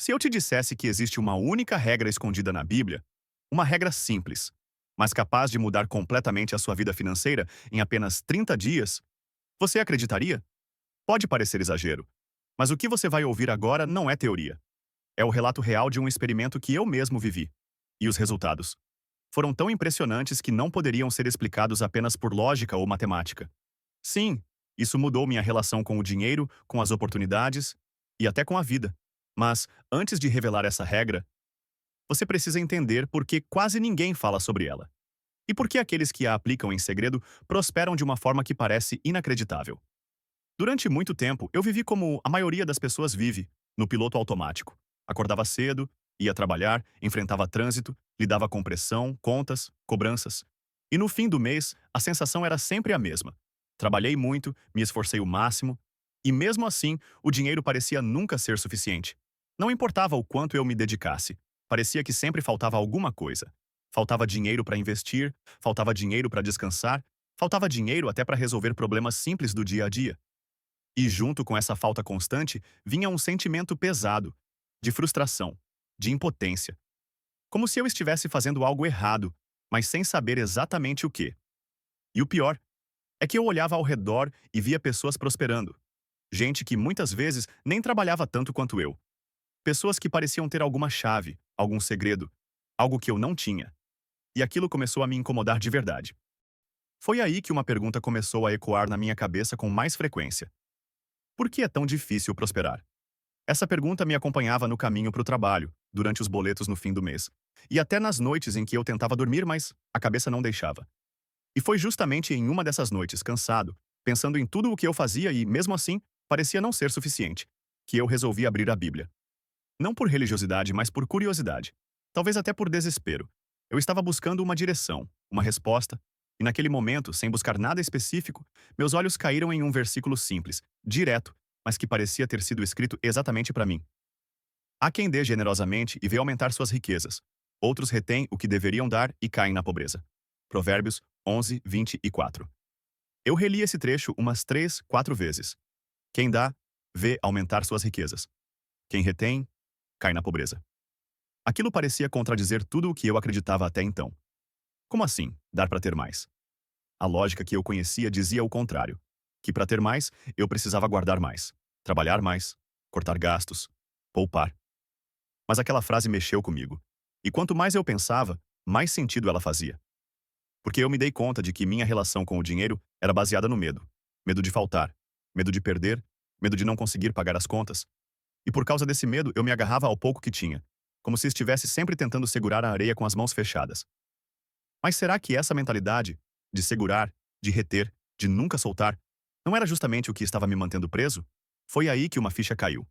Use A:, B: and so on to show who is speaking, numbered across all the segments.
A: Se eu te dissesse que existe uma única regra escondida na Bíblia, uma regra simples, mas capaz de mudar completamente a sua vida financeira em apenas 30 dias, você acreditaria? Pode parecer exagero, mas o que você vai ouvir agora não é teoria. É o relato real de um experimento que eu mesmo vivi. E os resultados foram tão impressionantes que não poderiam ser explicados apenas por lógica ou matemática. Sim, isso mudou minha relação com o dinheiro, com as oportunidades e até com a vida. Mas, antes de revelar essa regra, você precisa entender por que quase ninguém fala sobre ela. E por que aqueles que a aplicam em segredo prosperam de uma forma que parece inacreditável. Durante muito tempo, eu vivi como a maioria das pessoas vive, no piloto automático. Acordava cedo, ia trabalhar, enfrentava trânsito, lidava com pressão, contas, cobranças. E no fim do mês, a sensação era sempre a mesma. Trabalhei muito, me esforcei o máximo, e mesmo assim, o dinheiro parecia nunca ser suficiente. Não importava o quanto eu me dedicasse, parecia que sempre faltava alguma coisa. Faltava dinheiro para investir, faltava dinheiro para descansar, faltava dinheiro até para resolver problemas simples do dia a dia. E junto com essa falta constante, vinha um sentimento pesado, de frustração, de impotência. Como se eu estivesse fazendo algo errado, mas sem saber exatamente o que. E o pior é que eu olhava ao redor e via pessoas prosperando. Gente que muitas vezes nem trabalhava tanto quanto eu. Pessoas que pareciam ter alguma chave, algum segredo, algo que eu não tinha. E aquilo começou a me incomodar de verdade. Foi aí que uma pergunta começou a ecoar na minha cabeça com mais frequência. Por que é tão difícil prosperar? Essa pergunta me acompanhava no caminho para o trabalho, durante os boletos no fim do mês, e até nas noites em que eu tentava dormir, mas a cabeça não deixava. E foi justamente em uma dessas noites, cansado, pensando em tudo o que eu fazia e, mesmo assim, parecia não ser suficiente, que eu resolvi abrir a Bíblia. Não por religiosidade, mas por curiosidade. Talvez até por desespero. Eu estava buscando uma direção, uma resposta, e naquele momento, sem buscar nada específico, meus olhos caíram em um versículo simples, direto, mas que parecia ter sido escrito exatamente para mim. Há quem dê generosamente e vê aumentar suas riquezas. Outros retêm o que deveriam dar e caem na pobreza. Provérbios 11, 24. Eu reli esse trecho umas 3, 4 vezes. Quem dá, vê aumentar suas riquezas. Quem retém, cai na pobreza. Aquilo parecia contradizer tudo o que eu acreditava até então. Como assim, dar para ter mais? A lógica que eu conhecia dizia o contrário, que para ter mais, eu precisava guardar mais, trabalhar mais, cortar gastos, poupar. Mas aquela frase mexeu comigo. E quanto mais eu pensava, mais sentido ela fazia. Porque eu me dei conta de que minha relação com o dinheiro era baseada no medo. Medo de faltar, medo de perder, medo de não conseguir pagar as contas. E por causa desse medo, eu me agarrava ao pouco que tinha, como se estivesse sempre tentando segurar a areia com as mãos fechadas. Mas será que essa mentalidade, de segurar, de reter, de nunca soltar, não era justamente o que estava me mantendo preso? Foi aí que uma ficha caiu.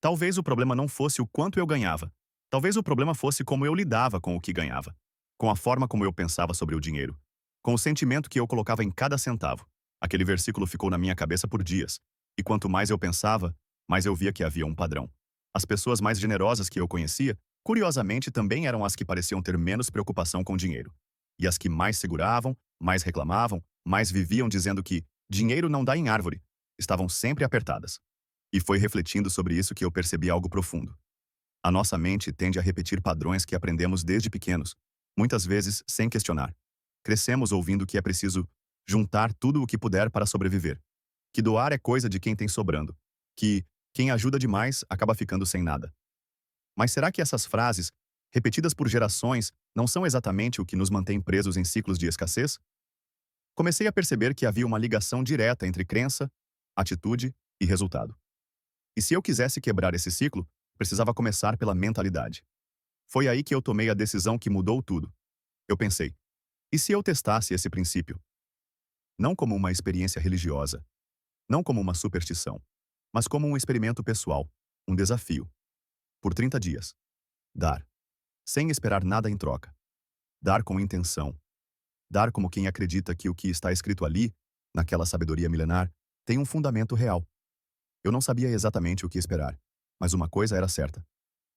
A: Talvez o problema não fosse o quanto eu ganhava. Talvez o problema fosse como eu lidava com o que ganhava. Com a forma como eu pensava sobre o dinheiro. Com o sentimento que eu colocava em cada centavo. Aquele versículo ficou na minha cabeça por dias. E quanto mais eu pensava, mais eu via que havia um padrão. As pessoas mais generosas que eu conhecia, curiosamente, também eram as que pareciam ter menos preocupação com dinheiro. E as que mais seguravam, mais reclamavam, mais viviam dizendo que dinheiro não dá em árvore, estavam sempre apertadas. E foi refletindo sobre isso que eu percebi algo profundo. A nossa mente tende a repetir padrões que aprendemos desde pequenos, muitas vezes sem questionar. Crescemos ouvindo que é preciso juntar tudo o que puder para sobreviver, que doar é coisa de quem tem sobrando, que quem ajuda demais acaba ficando sem nada. Mas será que essas frases, repetidas por gerações, não são exatamente o que nos mantém presos em ciclos de escassez? Comecei a perceber que havia uma ligação direta entre crença, atitude e resultado. E se eu quisesse quebrar esse ciclo, precisava começar pela mentalidade. Foi aí que eu tomei a decisão que mudou tudo. Eu pensei, e se eu testasse esse princípio? Não como uma experiência religiosa, não como uma superstição, mas como um experimento pessoal, um desafio. Por 30 dias. Dar. Sem esperar nada em troca. Dar com intenção. Dar como quem acredita que o que está escrito ali, naquela sabedoria milenar, tem um fundamento real. Eu não sabia exatamente o que esperar, mas uma coisa era certa.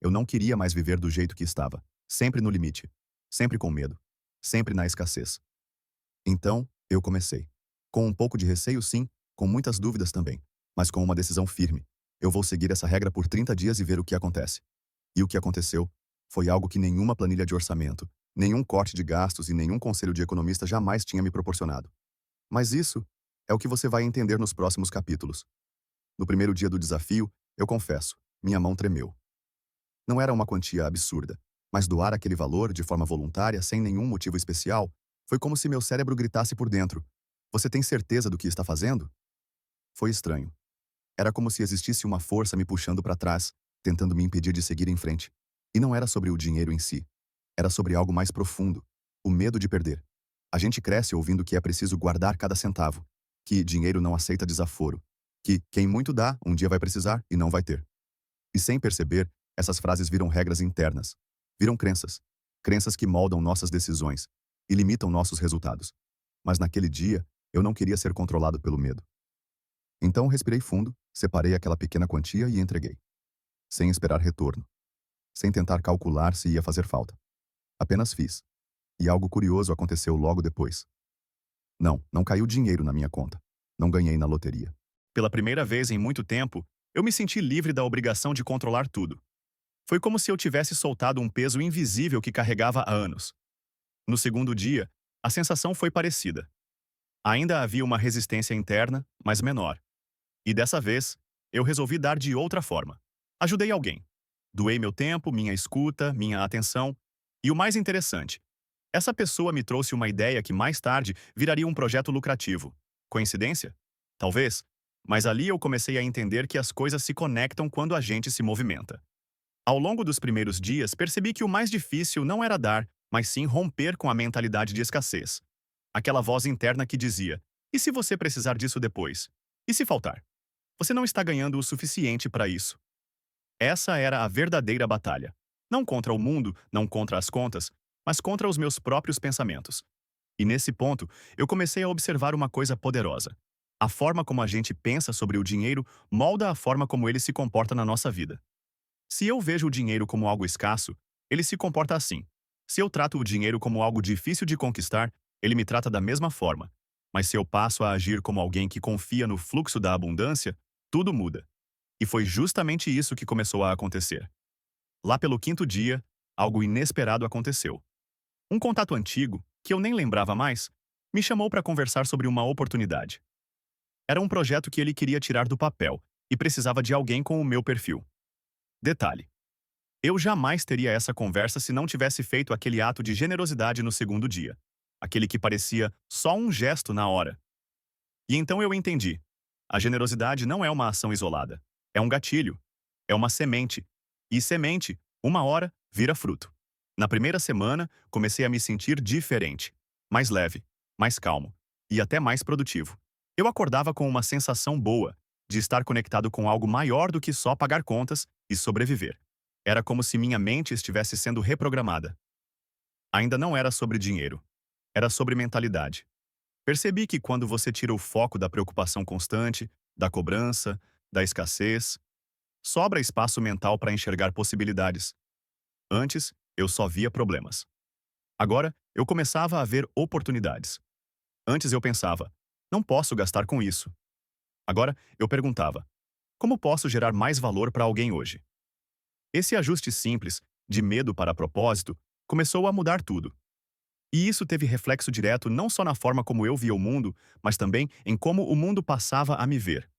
A: Eu não queria mais viver do jeito que estava, sempre no limite, sempre com medo, sempre na escassez. Então, eu comecei. Com um pouco de receio, sim, com muitas dúvidas também, mas com uma decisão firme. Eu vou seguir essa regra por 30 dias e ver o que acontece. E o que aconteceu foi algo que nenhuma planilha de orçamento, nenhum corte de gastos e nenhum conselho de economista jamais tinha me proporcionado. Mas isso é o que você vai entender nos próximos capítulos. No primeiro dia do desafio, eu confesso, minha mão tremeu. Não era uma quantia absurda, mas doar aquele valor de forma voluntária, sem nenhum motivo especial, foi como se meu cérebro gritasse por dentro: Você tem certeza do que está fazendo? Foi estranho. Era como se existisse uma força me puxando para trás, tentando me impedir de seguir em frente. E não era sobre o dinheiro em si. Era sobre algo mais profundo: o medo de perder. A gente cresce ouvindo que é preciso guardar cada centavo, que dinheiro não aceita desaforo, que quem muito dá, um dia vai precisar e não vai ter. E sem perceber, essas frases viram regras internas. Viram crenças. Crenças que moldam nossas decisões e limitam nossos resultados. Mas naquele dia, eu não queria ser controlado pelo medo. Então respirei fundo, separei aquela pequena quantia e entreguei. Sem esperar retorno. Sem tentar calcular se ia fazer falta. Apenas fiz. E algo curioso aconteceu logo depois. Não caiu dinheiro na minha conta. Não ganhei na loteria. Pela primeira vez em muito tempo, eu me senti livre da obrigação de controlar tudo. Foi como se eu tivesse soltado um peso invisível que carregava há anos. No segundo dia, a sensação foi parecida. Ainda havia uma resistência interna, mas menor. E dessa vez, eu resolvi dar de outra forma. Ajudei alguém. Doei meu tempo, minha escuta, minha atenção. E o mais interessante, essa pessoa me trouxe uma ideia que mais tarde viraria um projeto lucrativo. Coincidência? Talvez. Mas ali eu comecei a entender que as coisas se conectam quando a gente se movimenta. Ao longo dos primeiros dias, percebi que o mais difícil não era dar, mas sim romper com a mentalidade de escassez. Aquela voz interna que dizia: e se você precisar disso depois? E se faltar? Você não está ganhando o suficiente para isso. Essa era a verdadeira batalha. Não contra o mundo, não contra as contas, mas contra os meus próprios pensamentos. E nesse ponto, eu comecei a observar uma coisa poderosa. A forma como a gente pensa sobre o dinheiro molda a forma como ele se comporta na nossa vida. Se eu vejo o dinheiro como algo escasso, ele se comporta assim. Se eu trato o dinheiro como algo difícil de conquistar, ele me trata da mesma forma. Mas se eu passo a agir como alguém que confia no fluxo da abundância, tudo muda. E foi justamente isso que começou a acontecer. Lá pelo quinto dia, algo inesperado aconteceu. Um contato antigo, que eu nem lembrava mais, me chamou para conversar sobre uma oportunidade. Era um projeto que ele queria tirar do papel e precisava de alguém com o meu perfil. Detalhe: eu jamais teria essa conversa se não tivesse feito aquele ato de generosidade no segundo dia. Aquele que parecia só um gesto na hora. E então eu entendi. A generosidade não é uma ação isolada. É um gatilho. É uma semente. E semente, uma hora, vira fruto. Na primeira semana, comecei a me sentir diferente. Mais leve, mais calmo e até mais produtivo. Eu acordava com uma sensação boa de estar conectado com algo maior do que só pagar contas e sobreviver. Era como se minha mente estivesse sendo reprogramada. Ainda não era sobre dinheiro. Era sobre mentalidade. Percebi que quando você tira o foco da preocupação constante, da cobrança, da escassez, sobra espaço mental para enxergar possibilidades. Antes, eu só via problemas. Agora, eu começava a ver oportunidades. Antes eu pensava: não posso gastar com isso. Agora, eu perguntava: como posso gerar mais valor para alguém hoje? Esse ajuste simples, de medo para propósito, começou a mudar tudo. E isso teve reflexo direto não só na forma como eu via o mundo, mas também em como o mundo passava a me ver.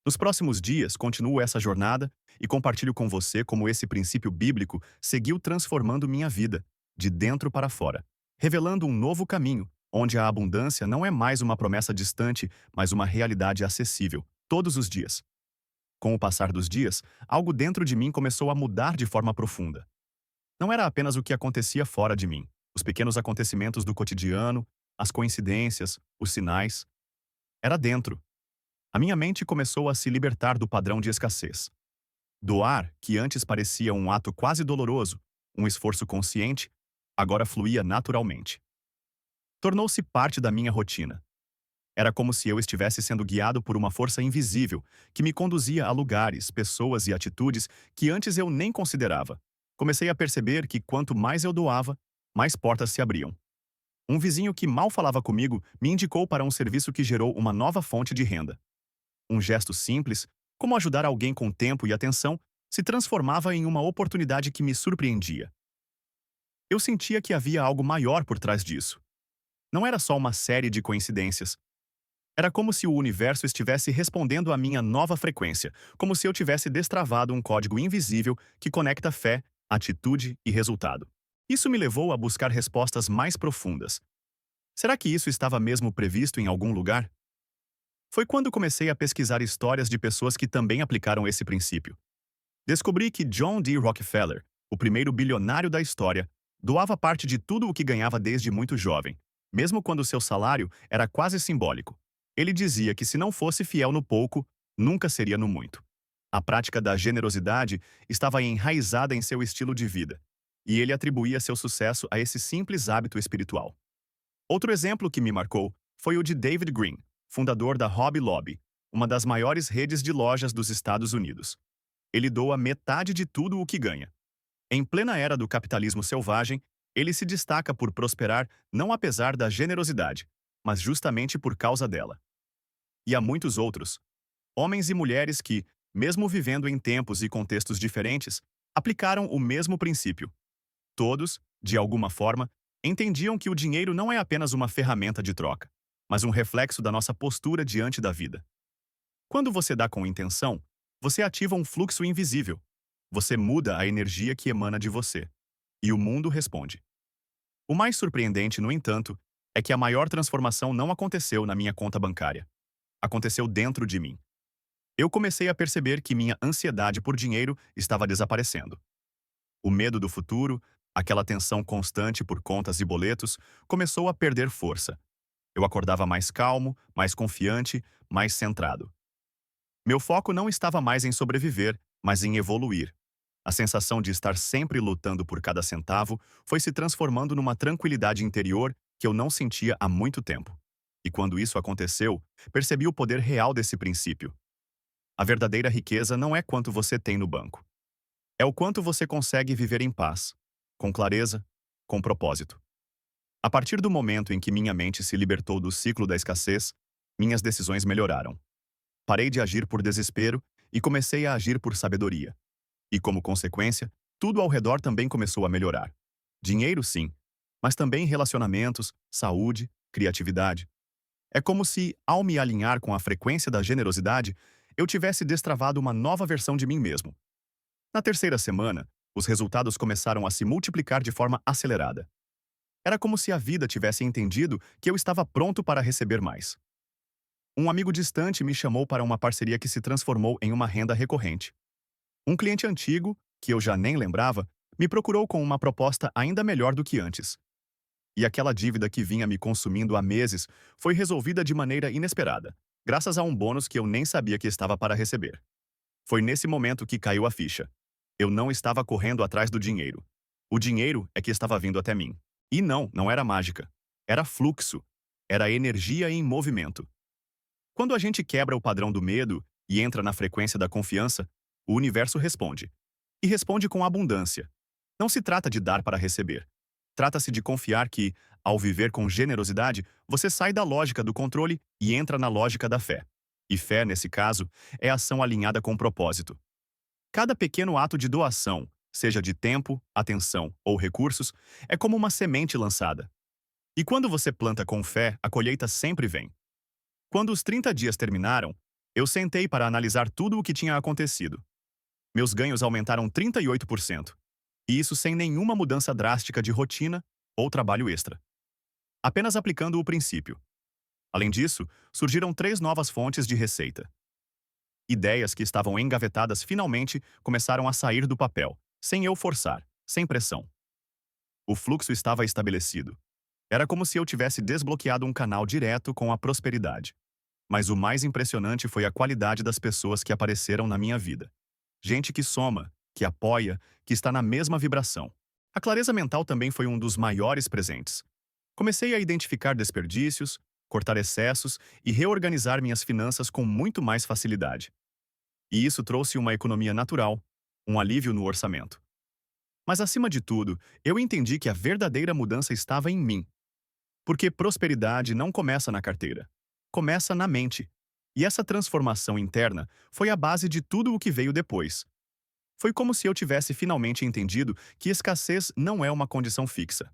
A: Nos próximos dias, continuo essa jornada e compartilho com você como esse princípio bíblico seguiu transformando minha vida, de dentro para fora, revelando um novo caminho, onde a abundância não é mais uma promessa distante, mas uma realidade acessível, todos os dias. Com o passar dos dias, algo dentro de mim começou a mudar de forma profunda. Não era apenas o que acontecia fora de mim, os pequenos acontecimentos do cotidiano, as coincidências, os sinais. Era dentro. A minha mente começou a se libertar do padrão de escassez. Doar, que antes parecia um ato quase doloroso, um esforço consciente, agora fluía naturalmente. Tornou-se parte da minha rotina. Era como se eu estivesse sendo guiado por uma força invisível que me conduzia a lugares, pessoas e atitudes que antes eu nem considerava. Comecei a perceber que quanto mais eu doava, mais portas se abriam. Um vizinho que mal falava comigo me indicou para um serviço que gerou uma nova fonte de renda. Um gesto simples, como ajudar alguém com tempo e atenção, se transformava em uma oportunidade que me surpreendia. Eu sentia que havia algo maior por trás disso. Não era só uma série de coincidências. Era como se o universo estivesse respondendo à minha nova frequência, como se eu tivesse destravado um código invisível que conecta fé, atitude e resultado. Isso me levou a buscar respostas mais profundas. Será que isso estava mesmo previsto em algum lugar? Foi quando comecei a pesquisar histórias de pessoas que também aplicaram esse princípio. Descobri que John D. Rockefeller, o primeiro bilionário da história, doava parte de tudo o que ganhava desde muito jovem, mesmo quando seu salário era quase simbólico. Ele dizia que se não fosse fiel no pouco, nunca seria no muito. A prática da generosidade estava enraizada em seu estilo de vida, e ele atribuía seu sucesso a esse simples hábito espiritual. Outro exemplo que me marcou foi o de David Green, fundador da Hobby Lobby, uma das maiores redes de lojas dos Estados Unidos. Ele doa metade de tudo o que ganha. Em plena era do capitalismo selvagem, ele se destaca por prosperar não apesar da generosidade, mas justamente por causa dela. E há muitos outros, homens e mulheres que, mesmo vivendo em tempos e contextos diferentes, aplicaram o mesmo princípio. Todos, de alguma forma, entendiam que o dinheiro não é apenas uma ferramenta de troca, mas um reflexo da nossa postura diante da vida. Quando você dá com intenção, você ativa um fluxo invisível. Você muda a energia que emana de você. E o mundo responde. O mais surpreendente, no entanto, é que a maior transformação não aconteceu na minha conta bancária. Aconteceu dentro de mim. Eu comecei a perceber que minha ansiedade por dinheiro estava desaparecendo. O medo do futuro, aquela tensão constante por contas e boletos, começou a perder força. Eu acordava mais calmo, mais confiante, mais centrado. Meu foco não estava mais em sobreviver, mas em evoluir. A sensação de estar sempre lutando por cada centavo foi se transformando numa tranquilidade interior que eu não sentia há muito tempo. E quando isso aconteceu, percebi o poder real desse princípio. A verdadeira riqueza não é quanto você tem no banco. É o quanto você consegue viver em paz, com clareza, com propósito. A partir do momento em que minha mente se libertou do ciclo da escassez, minhas decisões melhoraram. Parei de agir por desespero e comecei a agir por sabedoria. E como consequência, tudo ao redor também começou a melhorar. Dinheiro, sim, mas também relacionamentos, saúde, criatividade. É como se, ao me alinhar com a frequência da generosidade, eu tivesse destravado uma nova versão de mim mesmo. Na terceira semana, os resultados começaram a se multiplicar de forma acelerada. Era como se a vida tivesse entendido que eu estava pronto para receber mais. Um amigo distante me chamou para uma parceria que se transformou em uma renda recorrente. Um cliente antigo, que eu já nem lembrava, me procurou com uma proposta ainda melhor do que antes. E aquela dívida que vinha me consumindo há meses foi resolvida de maneira inesperada, graças a um bônus que eu nem sabia que estava para receber. Foi nesse momento que caiu a ficha. Eu não estava correndo atrás do dinheiro. O dinheiro é que estava vindo até mim. E não era mágica. Era fluxo. Era energia em movimento. Quando a gente quebra o padrão do medo e entra na frequência da confiança, o universo responde. E responde com abundância. Não se trata de dar para receber. Trata-se de confiar que, ao viver com generosidade, você sai da lógica do controle e entra na lógica da fé. E fé, nesse caso, é ação alinhada com propósito. Cada pequeno ato de doação, seja de tempo, atenção ou recursos, é como uma semente lançada. E quando você planta com fé, a colheita sempre vem. Quando os 30 dias terminaram, eu sentei para analisar tudo o que tinha acontecido. Meus ganhos aumentaram 38%. E isso sem nenhuma mudança drástica de rotina ou trabalho extra. Apenas aplicando o princípio. Além disso, surgiram 3 novas fontes de receita. Ideias que estavam engavetadas finalmente começaram a sair do papel, sem eu forçar, sem pressão. O fluxo estava estabelecido. Era como se eu tivesse desbloqueado um canal direto com a prosperidade. Mas o mais impressionante foi a qualidade das pessoas que apareceram na minha vida. Gente que soma, que apoia, que está na mesma vibração. A clareza mental também foi um dos maiores presentes. Comecei a identificar desperdícios, cortar excessos e reorganizar minhas finanças com muito mais facilidade. E isso trouxe uma economia natural, um alívio no orçamento. Mas acima de tudo, eu entendi que a verdadeira mudança estava em mim. Porque prosperidade não começa na carteira. Começa na mente. E essa transformação interna foi a base de tudo o que veio depois. Foi como se eu tivesse finalmente entendido que escassez não é uma condição fixa.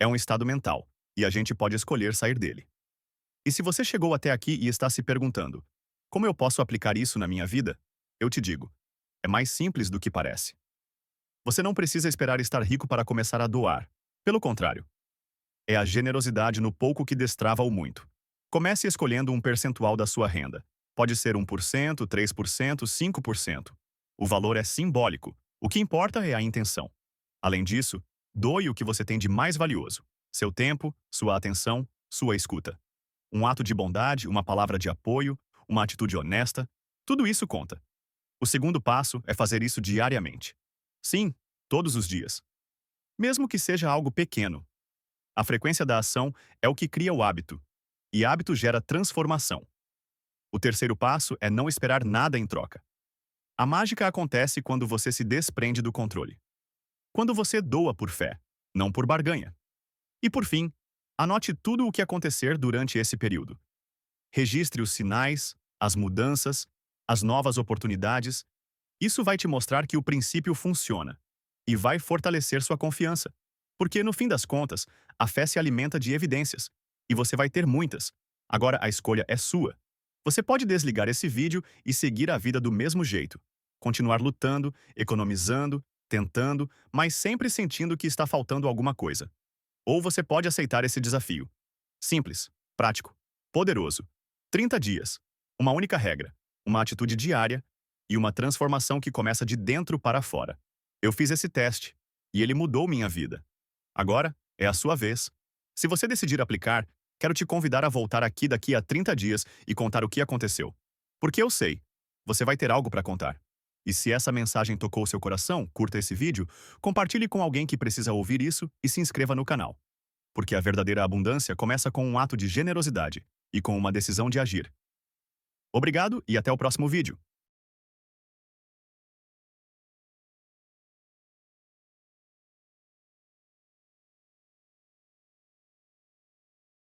A: É um estado mental, e a gente pode escolher sair dele. E se você chegou até aqui e está se perguntando, como eu posso aplicar isso na minha vida? Eu te digo, é mais simples do que parece. Você não precisa esperar estar rico para começar a doar. Pelo contrário, é a generosidade no pouco que destrava o muito. Comece escolhendo um percentual da sua renda. Pode ser 1%, 3%, 5%. O valor é simbólico. O que importa é a intenção. Além disso, doe o que você tem de mais valioso: seu tempo, sua atenção, sua escuta. Um ato de bondade, uma palavra de apoio, uma atitude honesta, tudo isso conta. O segundo passo é fazer isso diariamente. Sim, todos os dias. Mesmo que seja algo pequeno. A frequência da ação é o que cria o hábito. E hábito gera transformação. O terceiro passo é não esperar nada em troca. A mágica acontece quando você se desprende do controle. Quando você doa por fé, não por barganha. E por fim, anote tudo o que acontecer durante esse período. Registre os sinais, as mudanças, as novas oportunidades. Isso vai te mostrar que o princípio funciona e vai fortalecer sua confiança. Porque, no fim das contas, a fé se alimenta de evidências e você vai ter muitas. Agora a escolha é sua. Você pode desligar esse vídeo e seguir a vida do mesmo jeito. Continuar lutando, economizando, tentando, mas sempre sentindo que está faltando alguma coisa. Ou você pode aceitar esse desafio. Simples, prático, poderoso. 30 dias. Uma única regra, uma atitude diária e uma transformação que começa de dentro para fora. Eu fiz esse teste e ele mudou minha vida. Agora é a sua vez. Se você decidir aplicar, quero te convidar a voltar aqui daqui a 30 dias e contar o que aconteceu. Porque eu sei, você vai ter algo para contar. E se essa mensagem tocou seu coração, curta esse vídeo, compartilhe com alguém que precisa ouvir isso e se inscreva no canal. Porque a verdadeira abundância começa com um ato de generosidade e com uma decisão de agir. Obrigado e até o próximo vídeo.